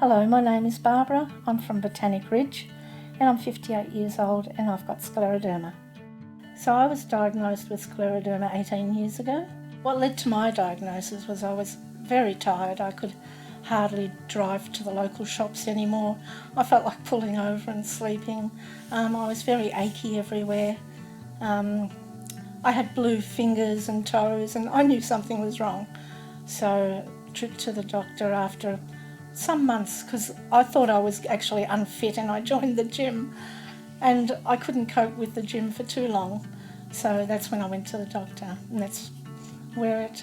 Hello, my name is Barbara. I'm from Botanic Ridge and I'm 58 years old and I've got scleroderma. So I was diagnosed with scleroderma 18 years ago. What led to my diagnosis was I was very tired. I could hardly drive to the local shops anymore. I felt like pulling over and sleeping. I was very achy everywhere. I had blue fingers and toes and I knew something was wrong. So trip to the doctor after some months because I thought I was actually unfit and I joined the gym and I couldn't cope with the gym for too long. So that's when I went to the doctor and that's where it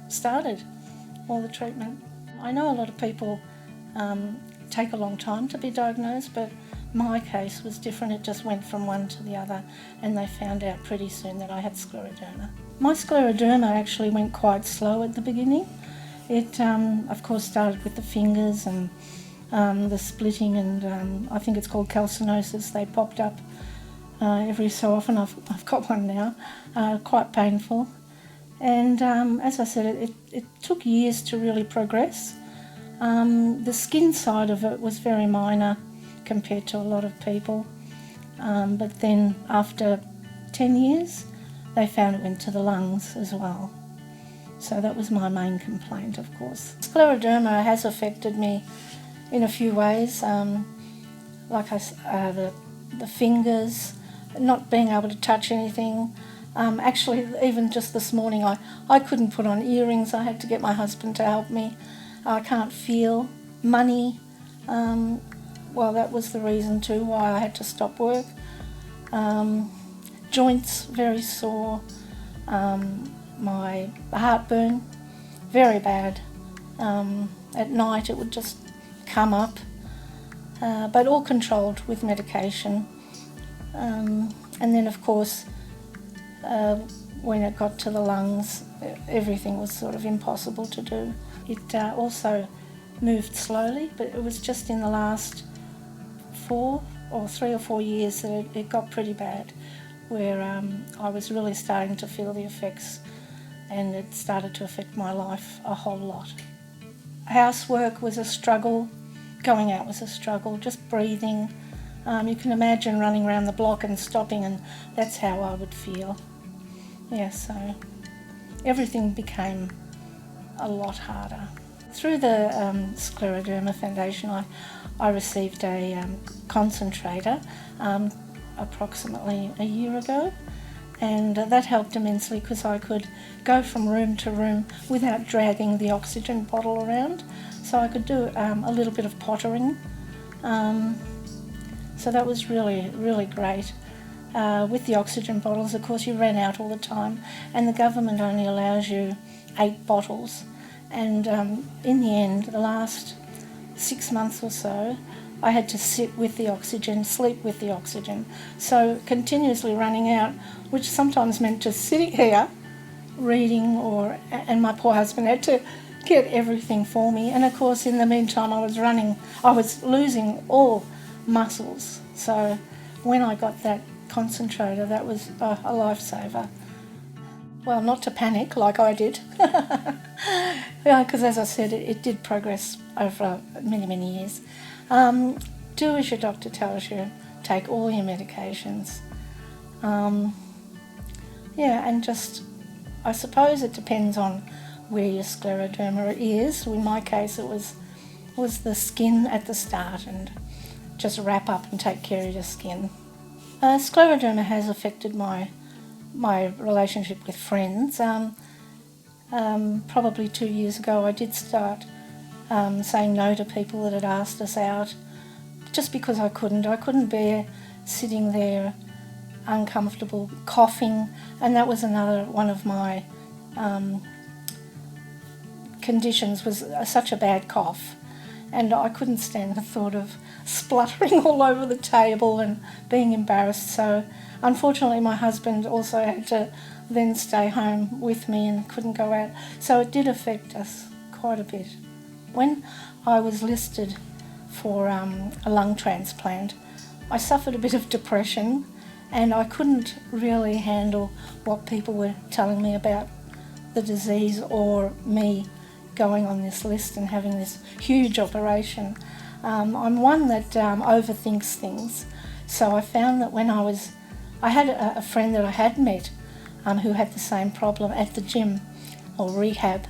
started, all the treatment. I know a lot of people take a long time to be diagnosed, but my case was different. It just went from one to the other and they found out pretty soon that I had scleroderma. My scleroderma actually went quite slow at the beginning. It, of course, started with the fingers and the splitting and I think it's called calcinosis. They popped up every so often. I've got one now, quite painful. And as I said, it took years to really progress. The skin side of it was very minor compared to a lot of people. But then after 10 years, they found it went to the lungs as well. So that was my main complaint, of course. Scleroderma has affected me in a few ways, like the fingers, not being able to touch anything. Actually, even just this morning, I couldn't put on earrings. I had to get my husband to help me. I can't feel money. Well, that was the reason too why I had to stop work. Joints very sore. My heartburn, very bad. At night it would just come up, but all controlled with medication. And then of course, when it got to the lungs, everything was sort of impossible to do. It also moved slowly, but it was just in the last 3 or 4 years that it got pretty bad, where I was really starting to feel the effects and it started to affect my life a whole lot. Housework was a struggle, going out was a struggle, just breathing. You can imagine running around the block and stopping, and that's how I would feel. Yeah, so everything became a lot harder. Through the Scleroderma Foundation, I received a concentrator approximately a year ago, and that helped immensely because I could go from room to room without dragging the oxygen bottle around. So I could do a little bit of pottering. So that was really, really great. With the oxygen bottles, of course, you ran out all the time, and the government only allows you 8 bottles. And in the end, the last 6 months or so, I had to sit with the oxygen, sleep with the oxygen. So continuously running out, which sometimes meant just sitting here reading, and my poor husband had to get everything for me. And of course, in the meantime, I was losing all muscles. So when I got that concentrator, that was a lifesaver. Well, not to panic like I did, because as I said, it did progress over many, many years. Do as your doctor tells you, take all your medications. Yeah, and just, I suppose it depends on where your scleroderma is. In my case, it was the skin at the start, and just wrap up and take care of your skin. Scleroderma has affected my relationship with friends. Probably 2 years ago I did start saying no to people that had asked us out just because I couldn't bear sitting there uncomfortable, coughing, and that was another one of my conditions, was such a bad cough, and I couldn't stand the thought of spluttering all over the table and being embarrassed. So unfortunately my husband also had to then stay home with me and couldn't go out, so it did affect us quite a bit. When I was listed for a lung transplant, I suffered a bit of depression and I couldn't really handle what people were telling me about the disease or me going on this list and having this huge operation. I'm one that overthinks things. So I found that when I had a friend that I had met who had the same problem at the gym or rehab,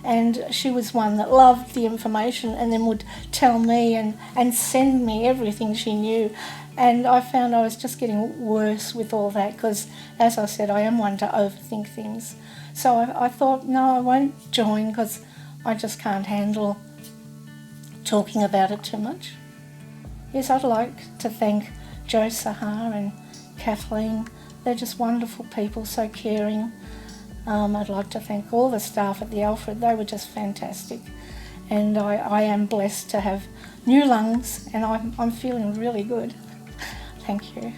and she was one that loved the information and then would tell me and send me everything she knew. And I found I was just getting worse with all that because, as I said, I am one to overthink things. So I thought, no, I won't join because I just can't handle talking about it too much. Yes, I'd like to thank Joe Sahar and Kathleen. They're just wonderful people, so caring. I'd like to thank all the staff at the Alfred. They were just fantastic. And I am blessed to have new lungs and I'm feeling really good. Thank you.